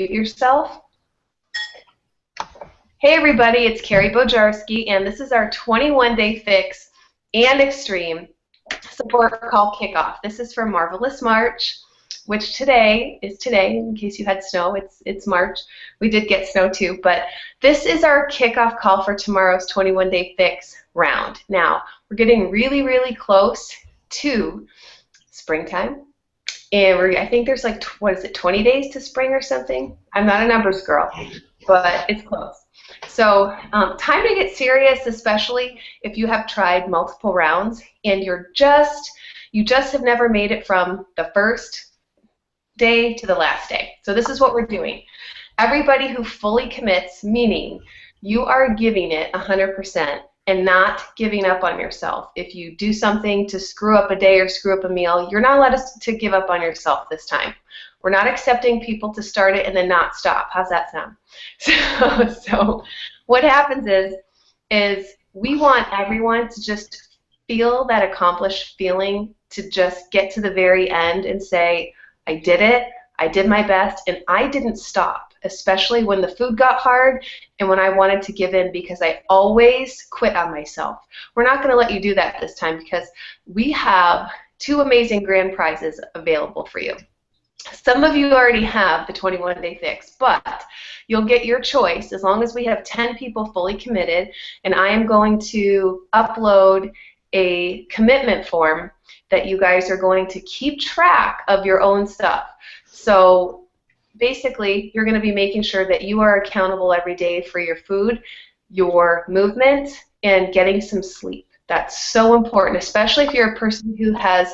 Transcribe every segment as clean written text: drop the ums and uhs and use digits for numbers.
Mute yourself. Hey everybody, it's Carrie Bojarski, and this is our 21-day fix and extreme support call kickoff. This is for Marvelous March, which today is today. In case you had snow, it's March. We did get snow too, but this is our kickoff call for tomorrow's 21-day fix round. Now we're getting really, really close to springtime. And I think there's like, what is it, 20 days to spring or something? I'm not a numbers girl, but it's close. So time to get serious, especially if you have tried multiple rounds and you just have never made it from the first day to the last day. So this is what we're doing. Everybody who fully commits, meaning you are giving it 100%. And not giving up on yourself. If you do something to screw up a day or screw up a meal, you're not allowed to give up on yourself this time. We're not accepting people to start it and then not stop. How's that sound? So what happens is we want everyone to just feel that accomplished feeling, to just get to the very end and say, I did it, I did my best, and I didn't stop. Especially when the food got hard and when I wanted to give in, because I always quit on myself. We're not going to let you do that this time because we have 2 amazing grand prizes available for you. Some of you already have the 21-day fix, but you'll get your choice as long as we have 10 people fully committed, and I am going to upload a commitment form that you guys are going to keep track of your own stuff. So basically, you're going to be making sure that you are accountable every day for your food, your movement, and getting some sleep. That's so important, especially if you're a person who has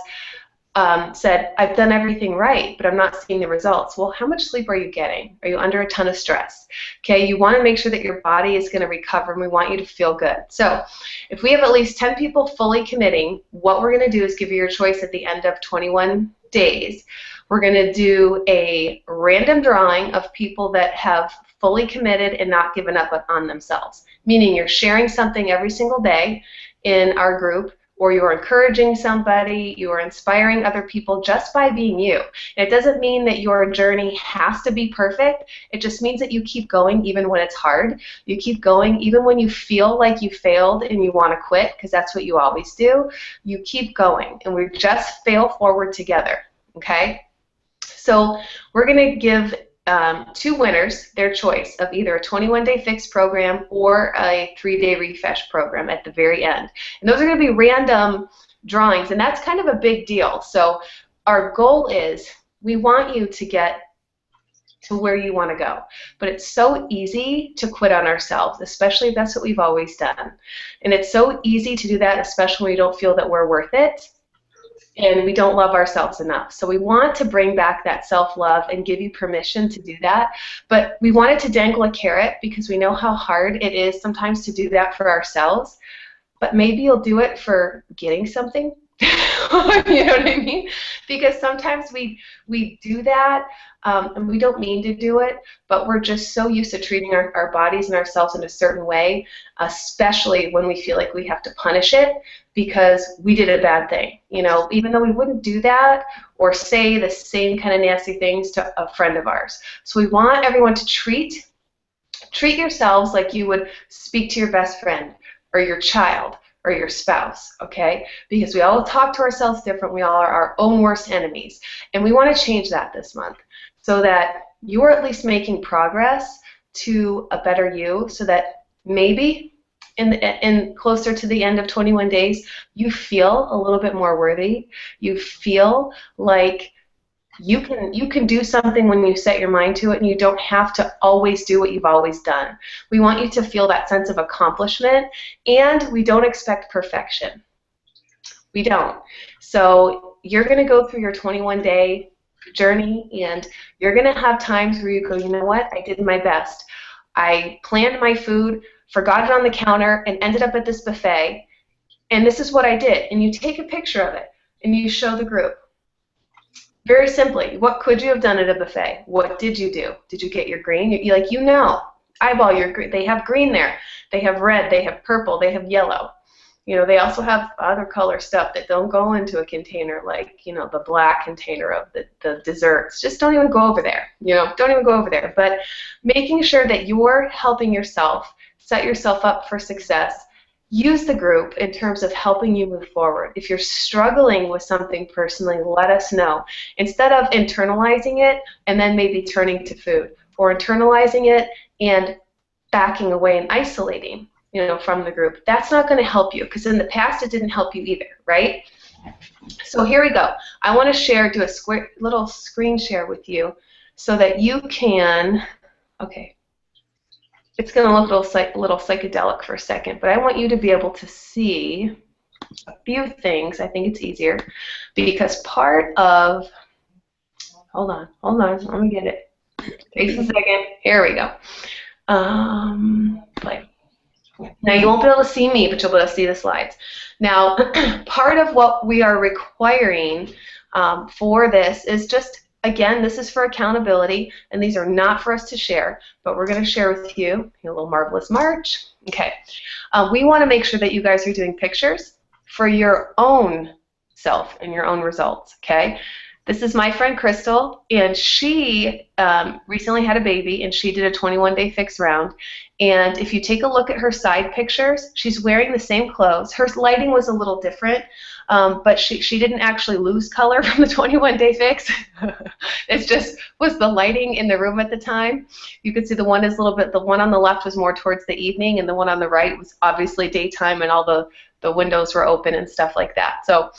said, I've done everything right, but I'm not seeing the results. Well, how much sleep are you getting? Are you under a ton of stress? Okay, you want to make sure that your body is going to recover, and we want you to feel good. So if we have at least 10 people fully committing, what we're going to do is give you your choice at the end of 21 days. We're going to do a random drawing of people that have fully committed and not given up on themselves, meaning you're sharing something every single day in our group, or you're encouraging somebody, you are inspiring other people just by being you. And it doesn't mean that your journey has to be perfect. It just means that you keep going even when it's hard. You keep going even when you feel like you failed and you want to quit, because that's what you always do. You keep going, and we just fail forward together, okay? So we're going to give 2 winners their choice of either a 21-day fix program or a 3-day refresh program at the very end. And those are going to be random drawings, and that's kind of a big deal. So our goal is we want you to get to where you want to go. But it's so easy to quit on ourselves, especially if that's what we've always done. And it's so easy to do that, especially when we don't feel that we're worth it and we don't love ourselves enough. So we want to bring back that self-love and give you permission to do that. But we wanted to dangle a carrot because we know how hard it is sometimes to do that for ourselves. But maybe you'll do it for getting something. You know what I mean? Because sometimes we do that, and we don't mean to do it, but we're just so used to treating our bodies and ourselves in a certain way, especially when we feel like we have to punish it because we did a bad thing. You know, even though we wouldn't do that or say the same kind of nasty things to a friend of ours. So we want everyone to treat yourselves like you would speak to your best friend or your child or your spouse, okay? Because we all talk to ourselves different. We all are our own worst enemies. And we want to change that this month so that you're at least making progress to a better you, so that maybe in closer to the end of 21 days, you feel a little bit more worthy. You feel like you can do something when you set your mind to it, and you don't have to always do what you've always done. We want you to feel that sense of accomplishment, and we don't expect perfection. We don't. So you're going to go through your 21-day journey, and you're going to have times where you go, you know what, I did my best. I planned my food, forgot it on the counter, and ended up at this buffet, and this is what I did. And you take a picture of it, and you show the group. Very simply, what could you have done at a buffet? What did you do? Did you get your green? You know, eyeball your green. They have green there. They have red. They have purple. They have yellow. You know, they also have other color stuff that don't go into a container, like, you know, the black container of the desserts. Just don't even go over there. You know, don't even go over there. But making sure that you're helping yourself, set yourself up for success. Use the group in terms of helping you move forward. If you're struggling with something personally, let us know. Instead of internalizing it and then maybe turning to food, or internalizing it and backing away and isolating, you know, from the group. That's not going to help you, because in the past it didn't help you either, right? So here we go. I want to do a little screen share with you so that you can, okay, it's going to look a little psychedelic for a second, but I want you to be able to see a few things. I think it's easier because part of, hold on, let me get it. Takes a second. Here we go. Play. Now you won't be able to see me, but you'll be able to see the slides. Now, part of what we are requiring for this is just, again, this is for accountability, and these are not for us to share, but we're going to share with you a little Marvelous March. Okay. We want to make sure that you guys are doing pictures for your own self and your own results, okay? This is my friend Crystal, and she recently had a baby, and she did a 21-day fix round. And if you take a look at her side pictures, she's wearing the same clothes. Her lighting was a little different, but she didn't actually lose color from the 21-day fix. It just was the lighting in the room at the time. You can see the one is a little bit, the one on the left was more towards the evening, and the one on the right was obviously daytime, and all the windows were open and stuff like that. So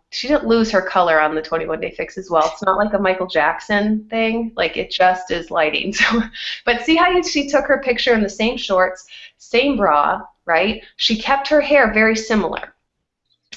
she didn't lose her color on the 21-day fix as well. It's not like a Michael Jackson thing. Like, it just is lighting. So, but see how she took her picture in the same shorts, same bra, right? She kept her hair very similar.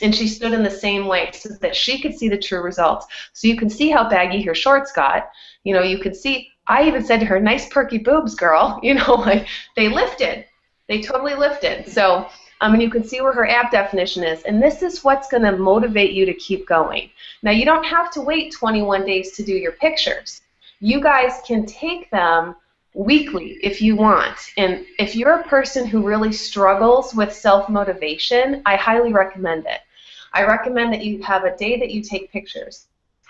And she stood in the same way so that she could see the true results. So you can see how baggy her shorts got. You know, you can see, I even said to her, nice perky boobs, girl. You know, like, they lifted. They totally lifted. So, and you can see where her ab definition is. And this is what's going to motivate you to keep going. Now, you don't have to wait 21 days to do your pictures. You guys can take them weekly if you want. And if you're a person who really struggles with self-motivation, I highly recommend it. I recommend that you have a day that you take pictures.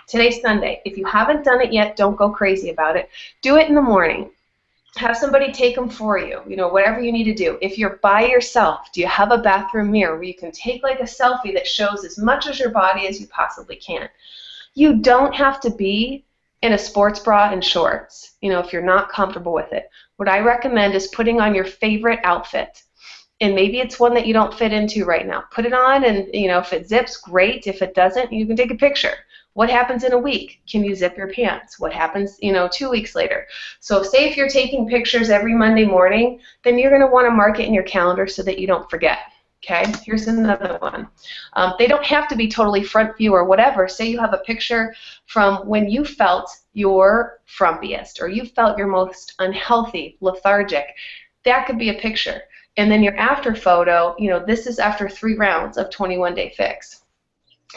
Today's Sunday. If you haven't done it yet, don't go crazy about it. Do it in the morning. Have somebody take them for you, you know, whatever you need to do. If you're by yourself, do you have a bathroom mirror where you can take like a selfie that shows as much of your body as you possibly can? You don't have to be in a sports bra and shorts, you know, if you're not comfortable with it. What I recommend is putting on your favorite outfit. And maybe it's one that you don't fit into right now. Put it on, and, you know, if it zips, great. If it doesn't, you can take a picture. What happens in a week? Can you zip your pants? What happens, you know, 2 weeks later? So say if you're taking pictures every Monday morning, then you're going to want to mark it in your calendar so that you don't forget. Okay, here's another one. They don't have to be totally front view or whatever. Say you have a picture from when you felt your frumpiest or you felt your most unhealthy, lethargic. That could be a picture. And then your after photo, you know, this is after 3 rounds of 21-day fix.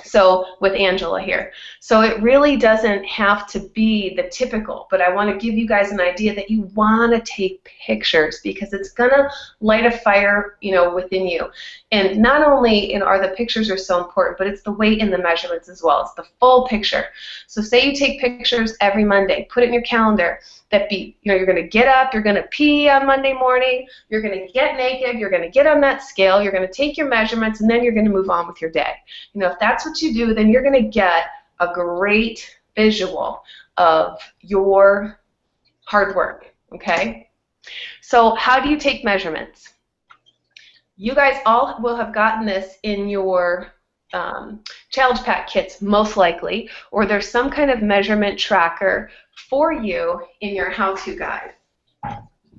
So with Angela here. So it really doesn't have to be the typical, but I want to give you guys an idea that you want to take pictures because it's going to light a fire, you know, within you. And not only are the pictures are so important, but it's the weight and the measurements as well. It's the full picture. So say you take pictures every Monday, put it in your calendar. That be, you know, you're going to get up, you're going to pee on Monday morning, you're going to get naked, you're going to get on that scale, you're going to take your measurements, and then you're going to move on with your day. You know, if that's what you do, then you're going to get a great visual of your hard work, okay? So how do you take measurements? You guys all will have gotten this in your challenge pack kits, most likely, or there's some kind of measurement tracker for you in your how-to guide.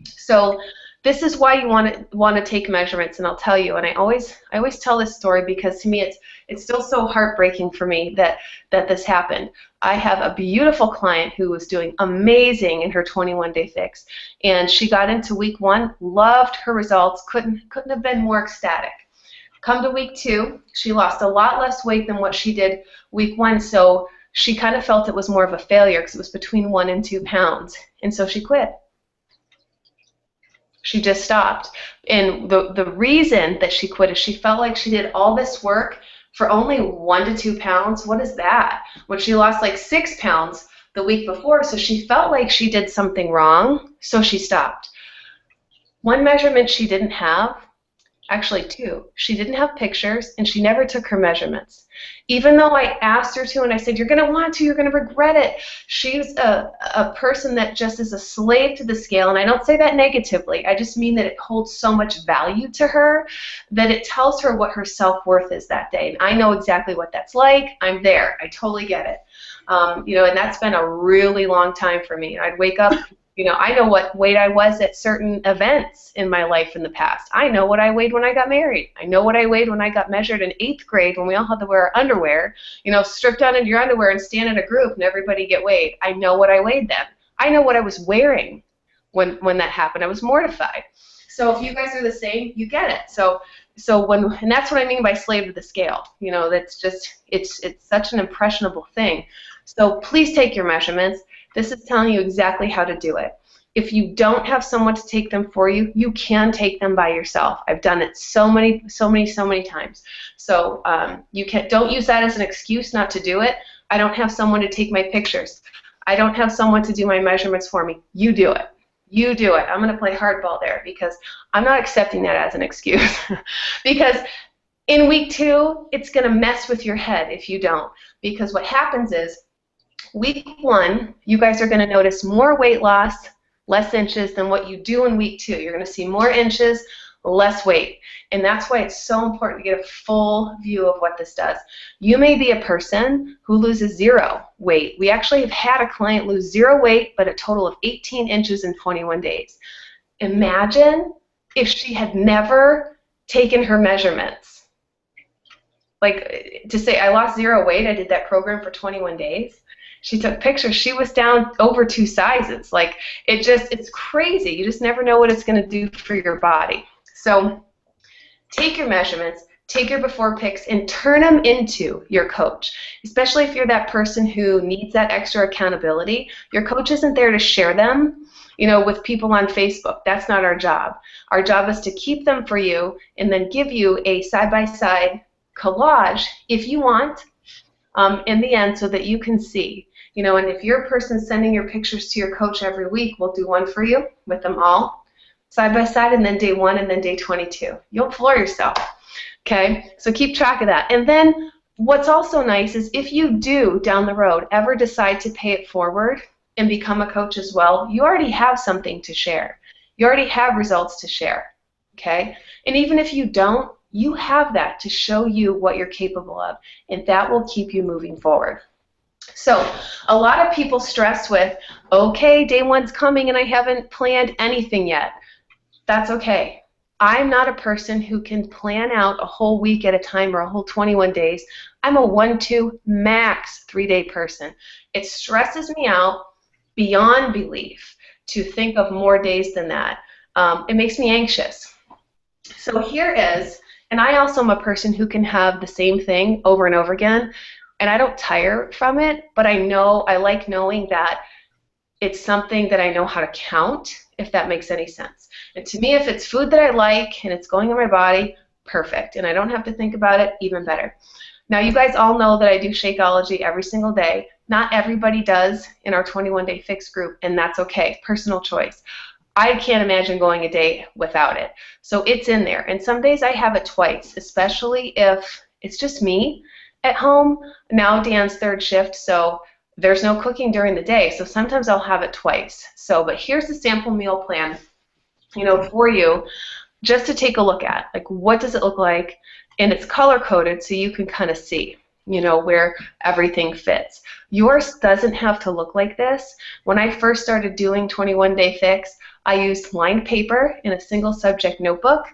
So this is why you want to take measurements, and I'll tell you. And I always tell this story because to me it's still so heartbreaking for me that this happened. I have a beautiful client who was doing amazing in her 21-day fix, and she got into week 1, loved her results, couldn't have been more ecstatic. Come to week 2, she lost a lot less weight than what she did week 1, so she kind of felt it was more of a failure because it was between 1 and 2 pounds, and so she quit. She just stopped. And the reason that she quit is she felt like she did all this work for only 1 to 2 pounds. What is that? When she lost like 6 pounds the week before, so she felt like she did something wrong, so she stopped. One measurement she didn't have, actually 2, she didn't have pictures, and she never took her measurements. Even though I asked her to, and I said, you're going to want to, you're going to regret it. She's a person that just is a slave to the scale, and I don't say that negatively. I just mean that it holds so much value to her that it tells her what her self-worth is that day. And I know exactly what that's like. I'm there. I totally get it. You know, and that's been a really long time for me. I'd wake up, you know, I know what weight I was at certain events in my life in the past. I know what I weighed when I got married. I know what I weighed when I got measured in 8th grade when we all had to wear our underwear, you know, strip down into your underwear and stand in a group and everybody get weighed. I know what I weighed then. I know what I was wearing when that happened. I was mortified. So if you guys are the same, you get it. So and that's what I mean by slave to the scale. You know, that's just, it's such an impressionable thing. So please take your measurements. This is telling you exactly how to do it. If you don't have someone to take them for you, you can take them by yourself. I've done it so many times. So don't use that as an excuse not to do it. I don't have someone to take my pictures. I don't have someone to do my measurements for me. You do it. You do it. I'm going to play hardball there because I'm not accepting that as an excuse. Because in week 2, it's going to mess with your head if you don't. Because what happens is, week 1, you guys are going to notice more weight loss, less inches than what you do in week 2. You're going to see more inches, less weight. And that's why it's so important to get a full view of what this does. You may be a person who loses 0 weight. We actually have had a client lose 0 weight, but a total of 18 inches in 21 days. Imagine if she had never taken her measurements. Like, to say, I lost 0 weight, I did that program for 21 days. She took pictures. She was down over 2 sizes. Like, it's crazy. You just never know what it's going to do for your body. So take your measurements, take your before pics, and turn them into your coach, especially if you're that person who needs that extra accountability. Your coach isn't there to share them, you know, with people on Facebook. That's not our job. Our job is to keep them for you and then give you a side-by-side collage, if you want, in the end, so that you can see. You know, and if you're a person sending your pictures to your coach every week, we'll do one for you with them all side by side, and then day 1 and then day 22. You'll floor yourself. Okay, so keep track of that. And then what's also nice is if you do down the road ever decide to pay it forward and become a coach as well, you already have something to share. You already have results to share. Okay, and even if you don't, you have that to show you what you're capable of, and that will keep you moving forward. So a lot of people stress with, okay, day 1's coming and I haven't planned anything yet. That's okay. I'm not a person who can plan out a whole week at a time or a whole 21 days. I'm a 1, 2, max 3-day person. It stresses me out beyond belief to think of more days than that. It makes me anxious. So here is, and I also am a person who can have the same thing over and over again, and I don't tire from it, but I like knowing that it's something that I know how to count, if that makes any sense. And to me, if it's food that I like and it's going in my body, perfect. And I don't have to think about it, even better. Now, you guys all know that I do Shakeology every single day. Not everybody does in our 21-day fix group, and that's okay. Personal choice. I can't imagine going a day without it. So it's in there. And some days I have it twice, especially if it's just me at home. Now Dan's 3rd shift, so there's no cooking during the day. So sometimes I'll have it twice. But here's the sample meal plan, you know, for you, just to take a look at. Like, what does it look like? And it's color-coded so you can kind of see, you know, where everything fits. Yours doesn't have to look like this. When I first started doing 21-day fix, I used lined paper in a single subject notebook,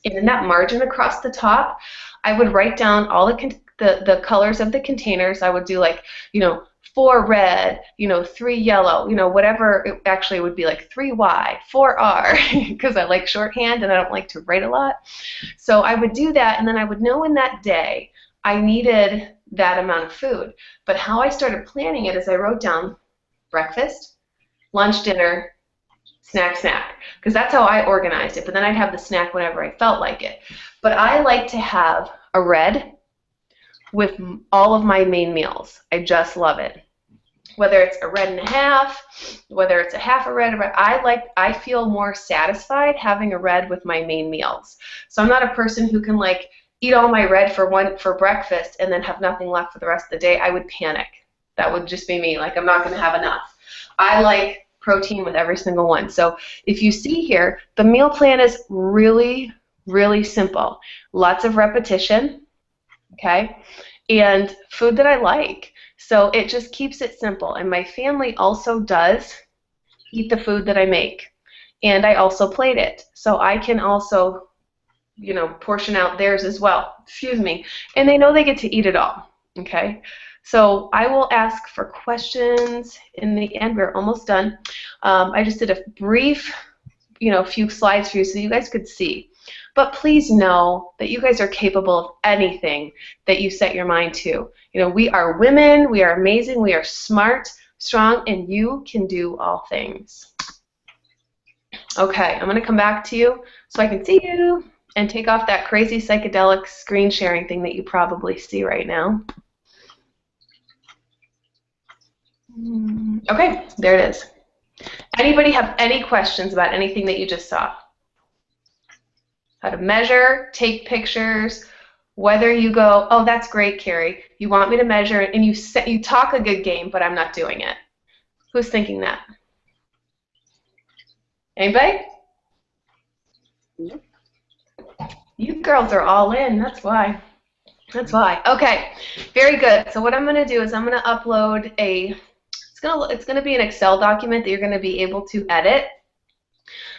and in that margin across the top, I would write down all the colors of the containers. I would do, like, you know, 4 red, you know, 3 yellow, you know, whatever. It actually would be like 3Y, 4R, because I like shorthand and I don't like to write a lot. So I would do that, and then I would know in that day I needed that amount of food. But how I started planning it is I wrote down breakfast, lunch, dinner, snack, because that's how I organized it. But then I'd have the snack whenever I felt like it. But I like to have a red with all of my main meals. I just love it. Whether it's a red and a half, whether it's a half a red, I feel more satisfied having a red with my main meals. So I'm not a person who can like eat all my red for breakfast and then have nothing left for the rest of the day. I would panic. That would just be me. Like, I'm not going to have enough. I like protein with every single one. So if you see here, the meal plan is really, really simple. Lots of repetition, okay, and food that I like. So it just keeps it simple. And my family also does eat the food that I make. And I also plate it. So I can also, you know, portion out theirs as well. Excuse me. And they know they get to eat it all. Okay? So I will ask for questions in the end. We're almost done. I just did a brief, you know, few slides for you so you guys could see. But please know that you guys are capable of anything that you set your mind to. You know, we are women, we are amazing, we are smart, strong, and you can do all things. Okay, I'm going to come back to you so I can see you and take off that crazy psychedelic screen sharing thing that you probably see right now. Okay, there it is. Anybody have any questions about anything that you just saw? How to measure, take pictures, whether you go, oh, that's great, Carrie. You want me to measure, and you talk a good game, but I'm not doing it. Who's thinking that? Anybody? Nope. You girls are all in. That's why. That's why. Okay, very good. So what I'm going to do is I'm going to upload it's going to be an Excel document that you're going to be able to edit.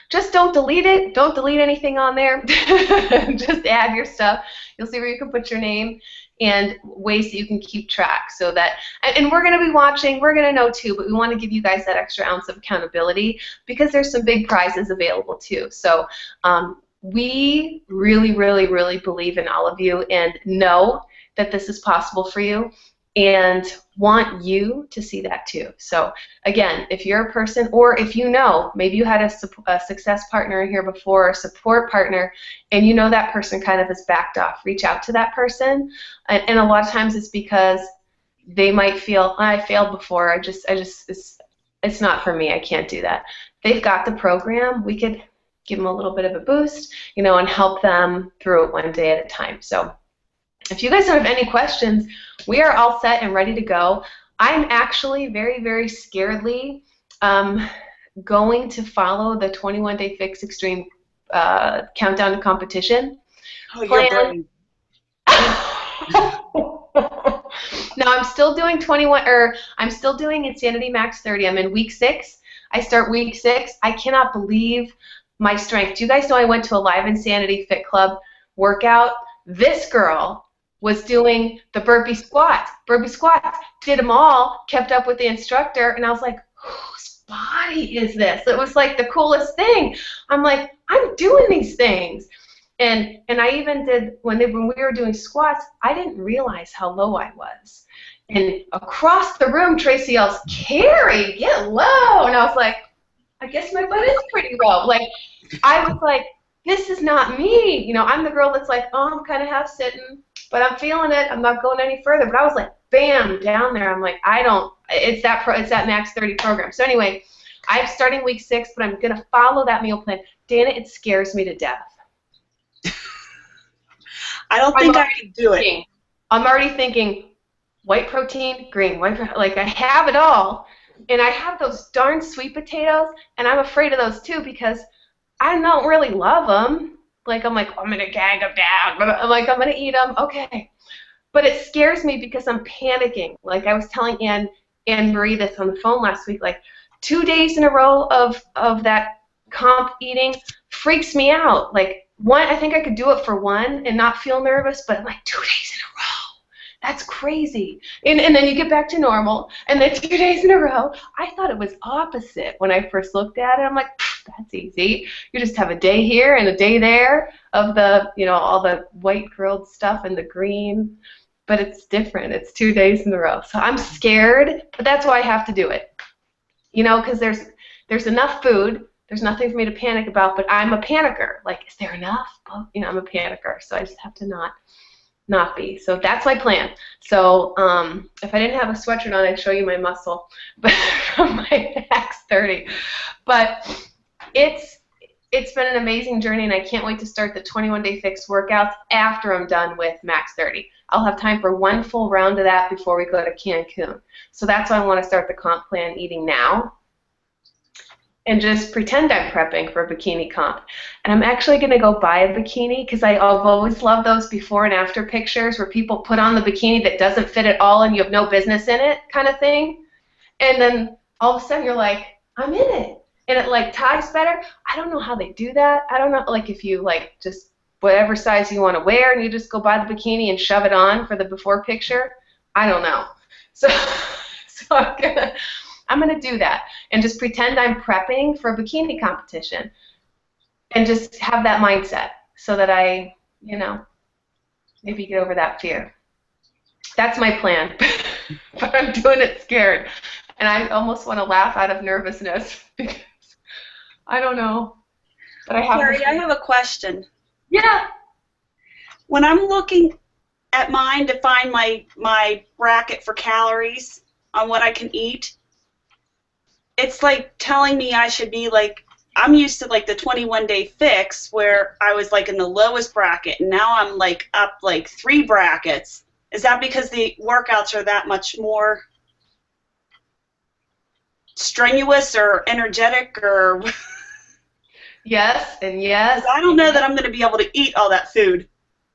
Just don't delete it. Don't delete anything on there. Just add your stuff. You'll see where you can put your name and ways that you can keep track. So that, and we're going to be watching. We're going to know too, but we want to give you guys that extra ounce of accountability because there's some big prizes available too. So we really, really, really believe in all of you and know that this is possible for you and want you to see that too. So again, if you're a person, or if you know, maybe you had a success partner here before, a support partner, and you know that person kind of has backed off, reach out to that person. And a lot of times it's because they might feel, I failed before, it's not for me, I can't do that. They've got the program, we could give them a little bit of a boost, you know, and help them through it one day at a time. So if you guys don't have any questions, we are all set and ready to go. I'm actually very, very scaredly going to follow the 21 Day Fix Extreme Countdown to Competition plan. No, I'm still doing I'm still doing Insanity Max 30. I'm in week 6. I start week 6. I cannot believe my strength. Do you guys know I went to a Live Insanity Fit Club workout? This girl was doing the burpee squats, did them all, kept up with the instructor, and I was like, whose body is this? It was like the coolest thing. I'm like, I'm doing these things. And I even did, when we were doing squats, I didn't realize how low I was. And across the room, Tracy yells, Carrie, get low. And I was like, I guess my butt is pretty low. Like, I was like, this is not me. You know, I'm the girl that's like, oh, I'm kind of half sitting, but I'm feeling it. I'm not going any further. But I was like, bam, down there. I'm like, it's that Max 30 program. So anyway, I'm starting week 6, but I'm going to follow that meal plan. Dana, it scares me to death. I don't think I can do it. I'm already thinking white protein, green, white protein. Like, I have it all. And I have those darn sweet potatoes, and I'm afraid of those too because I don't really love them. Like, I'm going to gag them down. But I'm like, I'm going to eat them. Okay. But it scares me because I'm panicking. Like, I was telling Anne Marie this on the phone last week. Like, 2 days in a row of that comp eating freaks me out. Like, I think I could do it for 1 and not feel nervous, but I'm like, 2 days in a row. That's crazy. And then you get back to normal, and then 2 days in a row. I thought it was opposite when I first looked at it. I'm like, that's easy. You just have a day here and a day there of the, you know, all the white grilled stuff and the green, but it's different. It's 2 days in a row. So I'm scared, but that's why I have to do it. You know, because there's enough food There's nothing for me to panic about, but I'm a panicker. Like, is there enough? Well, you know, I'm a panicker, so I just have to not be. So that's my plan. So if I didn't have a sweatshirt on, I'd show you my muscle, but from my Max 30. But it's been an amazing journey, and I can't wait to start the 21-day fix workouts after I'm done with Max 30. I'll have time for one full round of that before we go to Cancun. So that's why I want to start the comp plan eating now, and just pretend I'm prepping for a bikini comp. And I'm actually going to go buy a bikini, because I've always loved those before and after pictures where people put on the bikini that doesn't fit at all and you have no business in it kind of thing. And then all of a sudden you're like, I'm in it. And it like ties better. I don't know how they do that. I don't know, like if you like just whatever size you want to wear and you just go buy the bikini and shove it on for the before picture. I don't know. So I'm gonna do that and just pretend I'm prepping for a bikini competition and just have that mindset so that I, you know, maybe get over that fear. That's my plan, but I'm doing it scared. And I almost want to laugh out of nervousness because I don't know. But I have Carrie, I have a question. Yeah. When I'm looking at mine to find my bracket for calories on what I can eat, it's like telling me I should be like, I'm used to like the 21-day fix where I was like in the lowest bracket, and now I'm like up like 3 brackets. Is that because the workouts are that much more strenuous or energetic, or? Yes and yes. I don't know that I'm going to be able to eat all that food.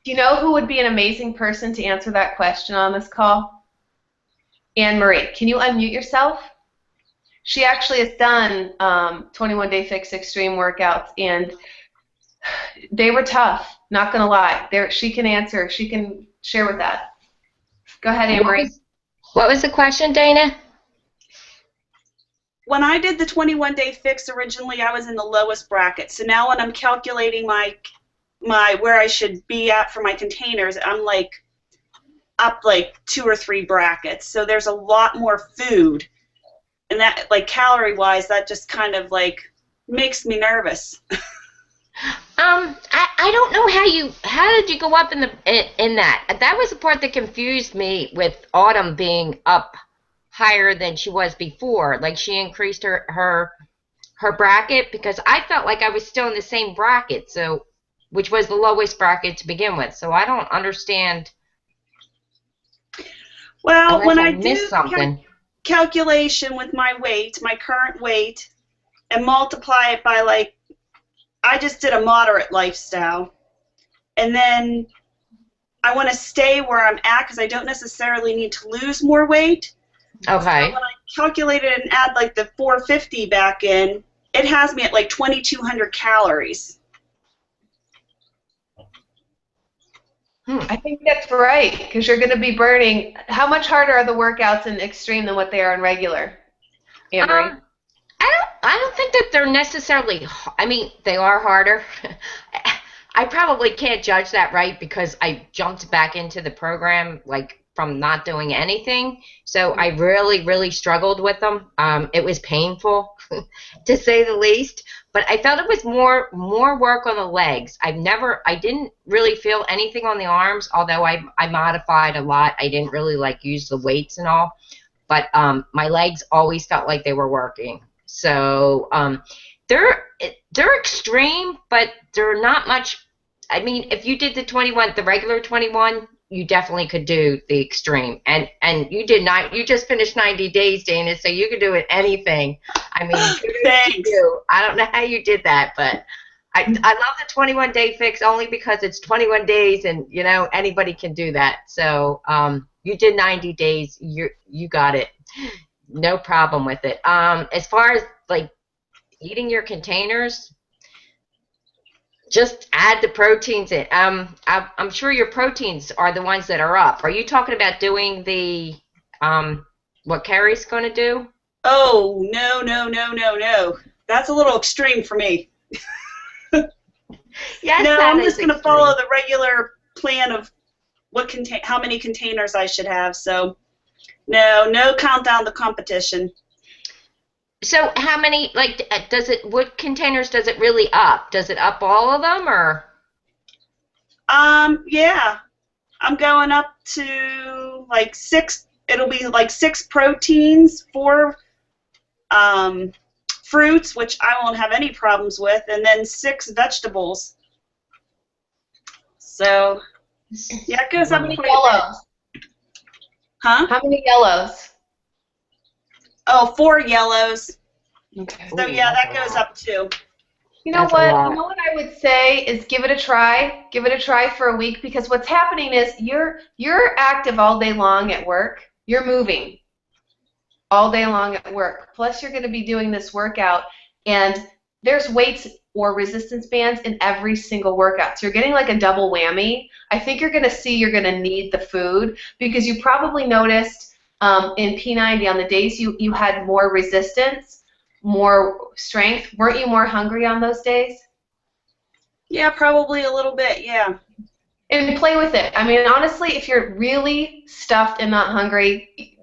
Do you know who would be an amazing person to answer that question on this call? Anne Marie. Can you unmute yourself? She actually has done 21-day fix extreme workouts, and they were tough, not going to lie. She can answer. She can share with that. Go ahead, Anne Marie. What was the question, Dana? When I did the 21-day fix originally, I was in the lowest bracket. So now when I'm calculating my where I should be at for my containers, I'm like up like 2 or 3 brackets. So there's a lot more food. And that, like, calorie-wise, that just kind of, like, makes me nervous. I don't know how did you go up in that? That was the part that confused me with Autumn being up higher than she was before. Like, she increased her bracket, because I felt like I was still in the same bracket, so which was the lowest bracket to begin with. So I don't understand. Well, when I missed do something. Calculation with my weight, my current weight, and multiply it by, like, I just did a moderate lifestyle, and then I want to stay where I'm at because I don't necessarily need to lose more weight. Okay. So when I calculate it and add like the 450 back in, it has me at like 2,200 calories. I think that's right, because you're going to be burning. How much harder are the workouts in extreme than what they are in regular, Anne Marie? I don't think that they're necessarily. I mean, they are harder. I probably can't judge that, right, because I jumped back into the program like from not doing anything. So I really, really struggled with them. It was painful, to say the least. But I felt it was more work on the legs. I didn't really feel anything on the arms, although I modified a lot. I didn't really like use the weights and all. But my legs always felt like they were working. So they're extreme, but they're not much. I mean, if you did the regular 21, you definitely could do the extreme. And you did not. You just finished 90 days, Dana, so you could do it anything. I mean, Thanks. I don't know how you did that, but I love the 21-day fix only because it's 21 days, and you know anybody can do that. So you did 90 days. You got it. No problem with it. As far as like eating your containers, just add the proteins in. I'm sure your proteins are the ones that are up. Are you talking about doing the what Carrie's going to do? Oh, no. That's a little extreme for me. Yes, no, I'm just going to extreme. follow the regular plan of how many containers I should have. So, no countdown to competition. So how many, like, what containers does it really up? Does it up all of them, or? Yeah. I'm going up to like 6. It'll be like 6 proteins, 4 fruits, which I won't have any problems with, and then 6 vegetables. So, yeah, it goes How up many quite a bit. yellows? Huh? How many yellows? Oh, 4 yellows. Okay. So, Ooh, yeah, that's that a goes lot. up too. You know That's a what? lot. You know what I would say is give it a try. Give it a try for a week because what's happening is you're active all day long at work. You're moving all day long at work. Plus you're going to be doing this workout and there's weights or resistance bands in every single workout. So you're getting like a double whammy. I think you're going to see you're going to need the food because you probably noticed in P90 on the days you had more resistance, more strength. Weren't you more hungry on those days? Yeah, probably a little bit, yeah. And play with it. I mean, honestly, if you're really stuffed and not hungry,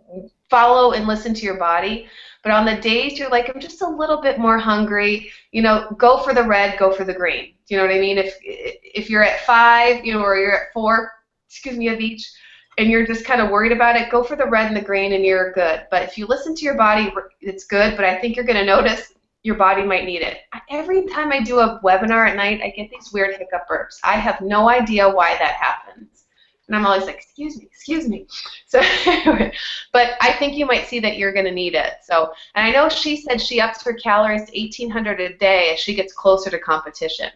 follow and listen to your body. But on the days you're like, I'm just a little bit more hungry, you know, go for the red, go for the green. Do you know what I mean? If you're at 5, you know, or you're at 4, excuse me, of each, and you're just kind of worried about it, go for the red and the green and you're good. But if you listen to your body, it's good, but I think you're going to notice your body might need it. Every time I do a webinar at night, I get these weird hiccup burps. I have no idea why that happens. And I'm always like, excuse me, excuse me. So anyway, but I think you might see that you're going to need it. So, and I know she said she ups her calories to 1,800 a day as she gets closer to competition.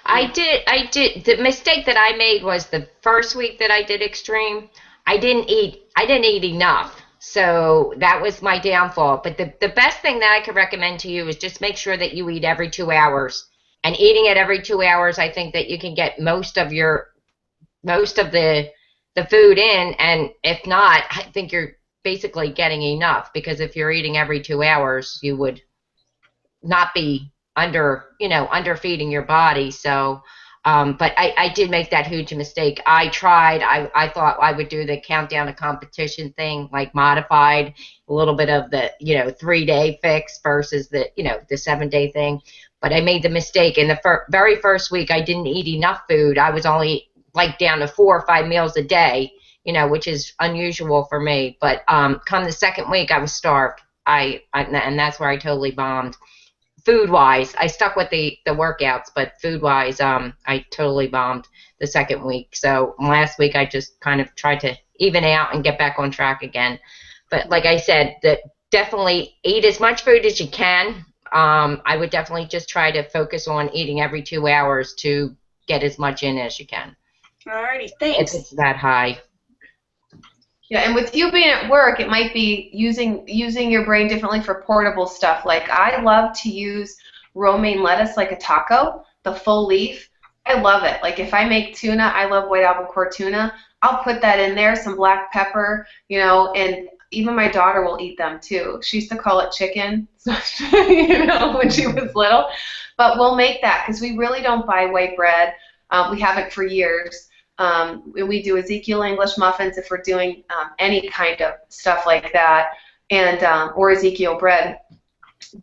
I did. The mistake that I made was the first week that I did extreme, I didn't eat enough. So that was my downfall. But the best thing that I could recommend to you is just make sure that you eat every 2 hours. And eating it every 2 hours, I think that you can get most of the food in, and if not, I think you're basically getting enough because if you're eating every 2 hours, you would not be underfeeding your body. So, but I did make that huge mistake. I tried. I thought I would do the countdown to competition thing, like modified a little bit of the 3-day fix versus the the 7-day thing. But I made the mistake in the very first week. I didn't eat enough food. I was only like down to 4 or 5 meals a day, which is unusual for me. But come the second week, I was starved. And that's where I totally bombed. Food-wise, I stuck with the workouts, but food-wise, I totally bombed the second week. So last week, I just kind of tried to even out and get back on track again. But like I said, definitely eat as much food as you can. I would definitely just try to focus on eating every 2 hours to get as much in as you can. Alrighty, thanks. If it's that high. Yeah, and with you being at work, it might be using your brain differently for portable stuff. Like I love to use romaine lettuce like a taco, the full leaf. I love it. Like if I make tuna, I love white albacore tuna. I'll put that in there, some black pepper, and even my daughter will eat them too. She used to call it chicken, when she was little. But we'll make that because we really don't buy white bread. We haven't for years. We do Ezekiel English muffins if we're doing any kind of stuff like that, and or Ezekiel bread.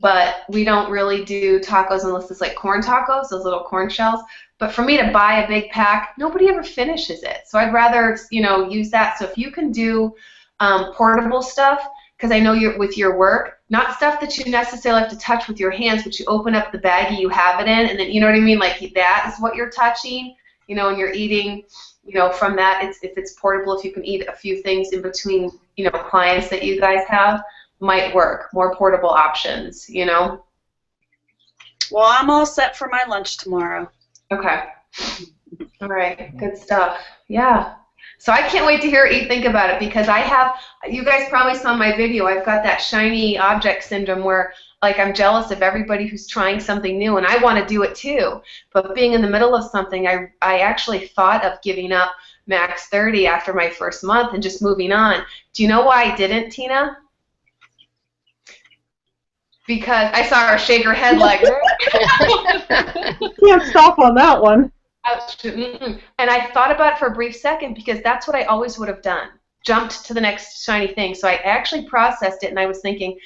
But we don't really do tacos unless it's like corn tacos, those little corn shells. But for me to buy a big pack, nobody ever finishes it. So I'd rather use that. So if you can do portable stuff, because I know you're with your work, not stuff that you necessarily have to touch with your hands, but you open up the baggie you have it in, and then you know what I mean, like that is what you're touching. And you're eating, from that. If it's portable, if you can eat a few things in between, clients that you guys have, might work. More portable options, Well, I'm all set for my lunch tomorrow. Okay. All right. Good stuff. Yeah. So I can't wait to hear what you think about it because you guys probably saw my video, I've got that shiny object syndrome where like I'm jealous of everybody who's trying something new and I want to do it too. But being in the middle of something, I actually thought of giving up Max 30 after my first month and just moving on. Do you know why I didn't, Tina? Because I saw her shake her head like, can't stop on that one. and I thought about it for a brief second because that's what I always would have done, jumped to the next shiny thing. So I actually processed it and I was thinking,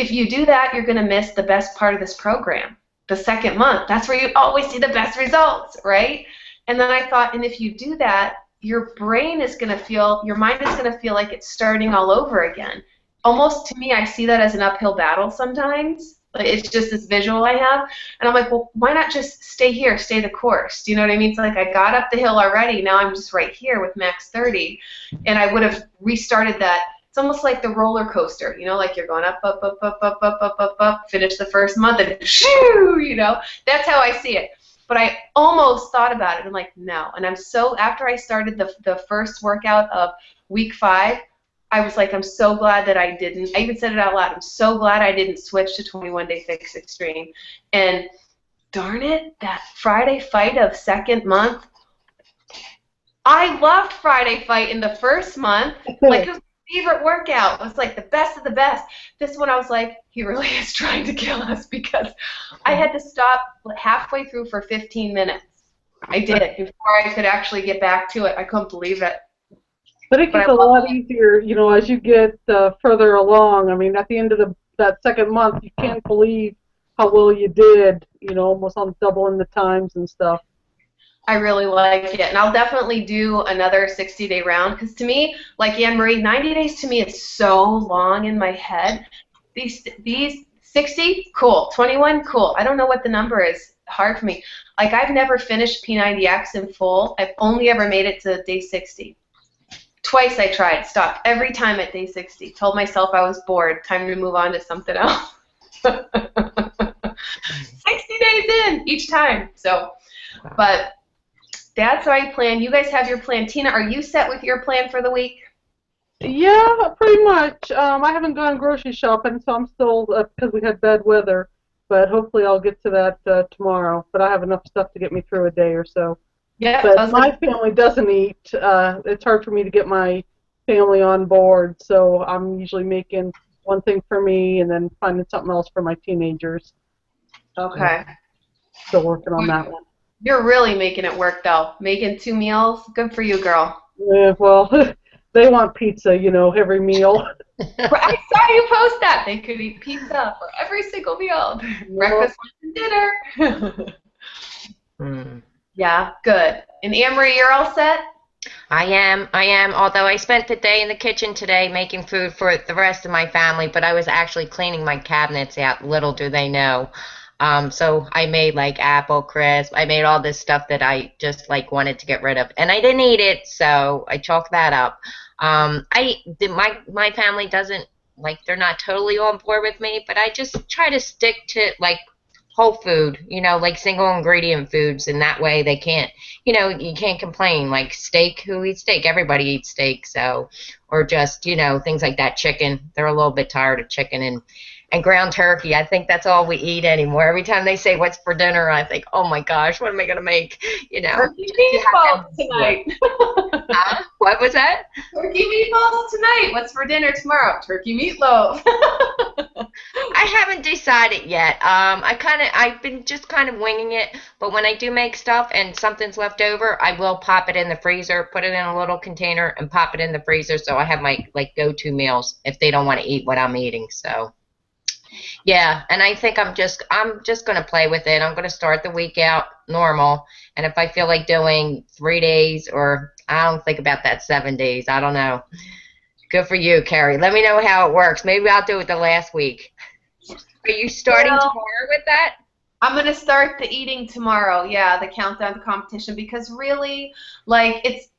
if you do that, you're going to miss the best part of this program, the second month. That's where you always see the best results, right? And then I thought, and if you do that, your brain is going to feel, your mind is going to feel like it's starting all over again. Almost to me, I see that as an uphill battle sometimes. Like, it's just this visual I have. And I'm like, well, why not just stay here, stay the course? Do you know what I mean? It's like I got up the hill already. Now I'm just right here with max 30. And I would have restarted that. It's almost like the roller coaster, you know, like you're going up, up, up, up, up, up, up, up, up, finish the first month, and shoo, you know. That's how I see it. But I almost thought about it. I'm like, no. And I'm so, after I started the first workout of week 5, I was like, I'm so glad that I didn't. I even said it out loud. I'm so glad I didn't switch to 21 Day Fix Extreme. And darn it, that Friday fight of second month, I loved Friday fight in the first month. Like, it was my favorite workout. It was like the best of the best. This one I was like, he really is trying to kill us, because I had to stop halfway through for 15 minutes. I did, before I could actually get back to it. I couldn't believe it. But it gets a lot easier, you know, as you get further along. I mean, at the end of that second month, you can't believe how well you did, you know, almost on doubling the times and stuff. I really like it, and I'll definitely do another 60-day round, because to me, like Anne Marie, 90 days to me is so long in my head. These 60, cool. 21, cool. I don't know what the number is. Hard for me. Like, I've never finished P90X in full. I've only ever made it to day 60. Twice I tried, stopped every time at day 60. Told myself I was bored, time to move on to something else. 60 days in each time. So, but that's my plan. You guys have your plan. Tina, are you set with your plan for the week? Yeah, pretty much. I haven't gone grocery shopping, so I'm still, because we had bad weather, but hopefully I'll get to that tomorrow. But I have enough stuff to get me through a day or so. Yeah, but my family doesn't eat. It's hard for me to get my family on board, so I'm usually making one thing for me and then finding something else for my teenagers. Okay. Still working on that one. You're really making it work, though. Making 2 meals, good for you, girl. Yeah, well, they want pizza, you know, every meal. I saw you post that. They could eat pizza for every single meal. Breakfast, lunch, and dinner. Yeah, good. And Anne-Marie, you're all set? I am, although I spent the day in the kitchen today making food for the rest of my family, but I was actually cleaning my cabinets out, little do they know. So I made like apple crisp. I made all this stuff that I just like wanted to get rid of, and I didn't eat it, so I chalked that up. My family doesn't, like, they're not totally on board with me, but I just try to stick to like whole food, you know, like single ingredient foods, and that way they can't, you know, you can't complain. Like steak, who eats steak? Everybody eats steak, so, or just, you know, things like that. Chicken, they're a little bit tired of chicken, and ground turkey. I think that's all we eat anymore. Every time they say what's for dinner, I think, oh my gosh, what am I gonna make? You know, turkey meatballs tonight. What was that? Turkey meatballs tonight. What's for dinner tomorrow? Turkey meatloaf. I haven't decided yet. I've been just kind of winging it, but when I do make stuff and something's left over, I will pop it in the freezer, put it in a little container, and pop it in the freezer, so I have my like go-to meals if they don't want to eat what I'm eating. So, yeah, and I think I'm just gonna play with it. I'm gonna start the week out normal, and if I feel like doing 3 days, or I don't think about that 7 days, I don't know. Good for you, Carrie. Let me know how it works. Maybe I'll do it the last week. Are you starting tomorrow with that? I'm going to start the eating tomorrow, yeah, the countdown to competition, because really, like, it's,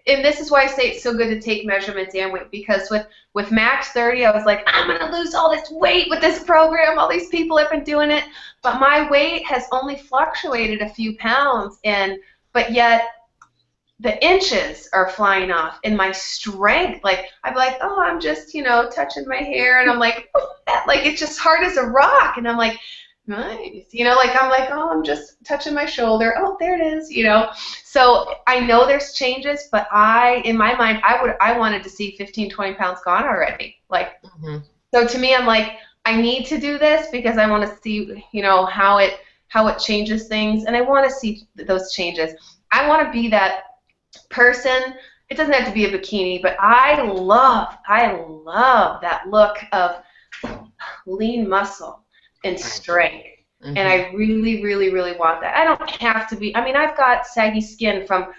and this is why I say it's so good to take measurements, and because with Max 30, I was like, I'm going to lose all this weight with this program. All these people have been doing it. But my weight has only fluctuated a few pounds, but yet the inches are flying off, and my strength, like, I'm like, oh, I'm just, you know, touching my hair, and I'm like, like, it's just hard as a rock, and I'm like, nice, you know, like, I'm like, oh, I'm just touching my shoulder, oh, there it is, you know. So I know there's changes, but in my mind, I wanted to see 15, 20 pounds gone already, like, so to me, I'm like, I need to do this because I want to see, you know, how it changes things, and I want to see those changes. I want to be that person. It doesn't have to be a bikini, but I love that look of lean muscle and strength. Mm-hmm. And I really, really, really want that. I don't have to be. I mean, I've got saggy skin from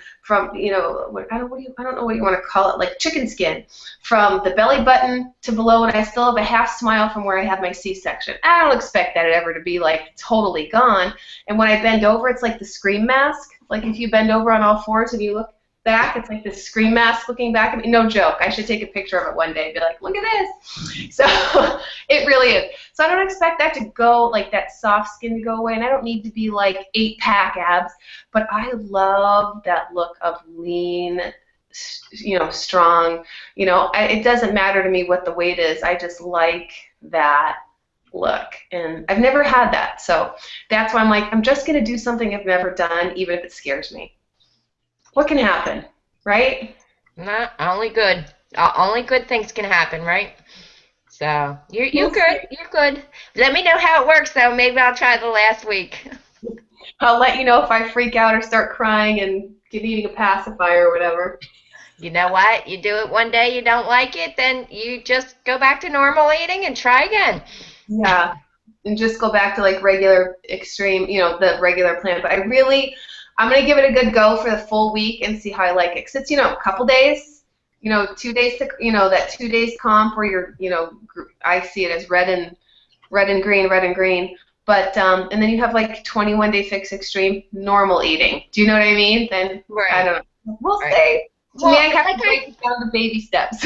you know, I don't know what you want to call it, like chicken skin, from the belly button to below, and I still have a half smile from where I had my C-section. I don't expect that ever to be like totally gone. And when I bend over, it's like the scream mask. Like if you bend over on all fours and you look back, it's like this scream mask looking back at me. No joke. I should take a picture of it one day and be like, look at this. So it really is. So I don't expect that to go, like that soft skin to go away, and I don't need to be like 8-pack abs, but I love that look of lean, you know, strong. You know, it doesn't matter to me what the weight is. I just like that look, and I've never had that. So that's why I'm like, I'm just going to do something I've never done, even if it scares me. What can happen, right? No, only good. Only good things can happen, right? So you're good. You're good. Let me know how it works, though. Maybe I'll try the last week. I'll let you know if I freak out or start crying and get eating a pacifier or whatever. You know what? You do it one day, you don't like it, then you just go back to normal eating and try again. Yeah, and just go back to like regular extreme, you know, the regular plan. But I'm going to give it a good go for the full week and see how I like it. Because it's, you know, a couple days, you know, 2 days to, you know, that 2 days comp where you're, you know, I see it as red and green. But, and then you have like 21 Day Fix Extreme normal eating. Do you know what I mean? Then, Right. I don't know. We'll Right. see. Well, Me, I have to break down the baby steps.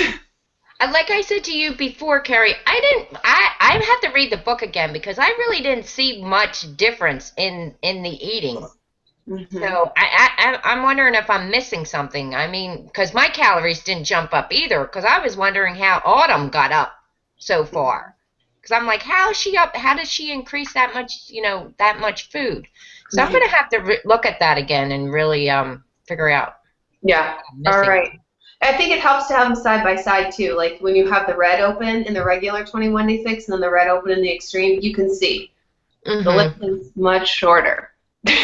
Like I said to you before, Carrie, I have to read the book again because I really didn't see much difference in the eating. Mm-hmm. So I'm wondering if I'm missing something. I mean, because my calories didn't jump up either, because I was wondering how Autumn got up so far. Because I'm like, how is she up? How does she increase that much, you know, that much food? So I'm going to have to look at that again and really figure out. Yeah. All right. I think it helps to have them side by side too. Like when you have the red open in the regular 21 Day Fix and then the red open in the extreme, you can see the list is much shorter. I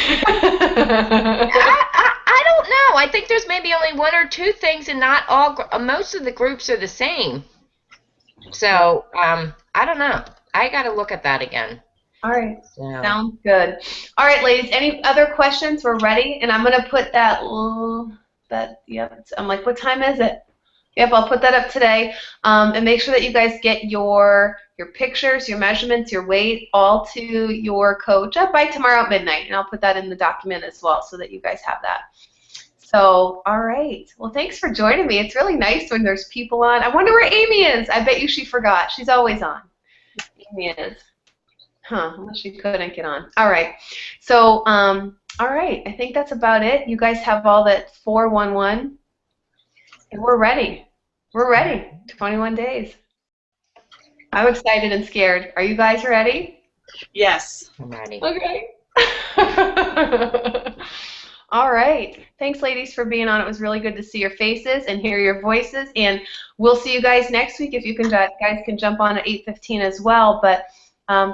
don't know. I think there's maybe only 1 or 2 things, and not all. Most of the groups are the same. So I don't know. I got to look at that again. All right. So. Sounds good. All right, ladies. Any other questions? We're ready, and I'm gonna put that. Yep. I'm like, what time is it? Yep, I'll put that up today. And make sure that you guys get your pictures, your measurements, your weight, all to your coach up by tomorrow at midnight. And I'll put that in the document as well so that you guys have that. So, all right. Well, thanks for joining me. It's really nice when there's people on. I wonder where Amy is. I bet you she forgot. She's always on. Amy is. Huh, unless she couldn't get on. All right. So, all right. I think that's about it. You guys have all that 411. And we're ready. We're ready. 21 days. I'm excited and scared. Are you guys ready? Yes. I'm ready. Okay. All right. Thanks, ladies, for being on. It was really good to see your faces and hear your voices. And we'll see you guys next week if you can. Guys can jump on at 8:15 as well. But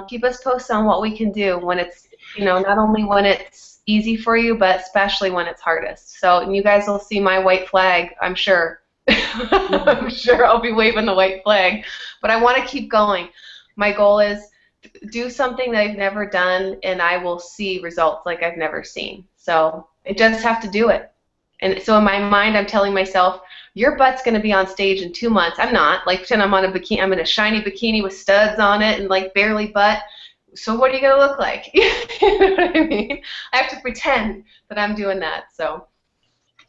keep us posted on what we can do when it's, you know, not only when it's easy for you, but especially when it's hardest. So you guys will see my white flag, I'm sure. I'm sure I'll be waving the white flag. But I want to keep going. My goal is do something that I've never done, and I will see results like I've never seen. So I just have to do it. And so in my mind, I'm telling myself, your butt's going to be on stage in 2 months. I'm not. Like, pretend I'm on a bikini. I'm in a shiny bikini with studs on it and, like, barely butt. So what are you going to look like? You know what I mean? I have to pretend that I'm doing that. So,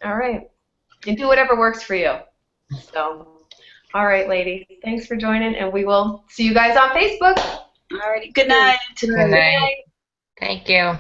all right. And do whatever works for you. So, all right, ladies. Thanks for joining, and we will see you guys on Facebook. All righty. Good night. Good night. Thank you.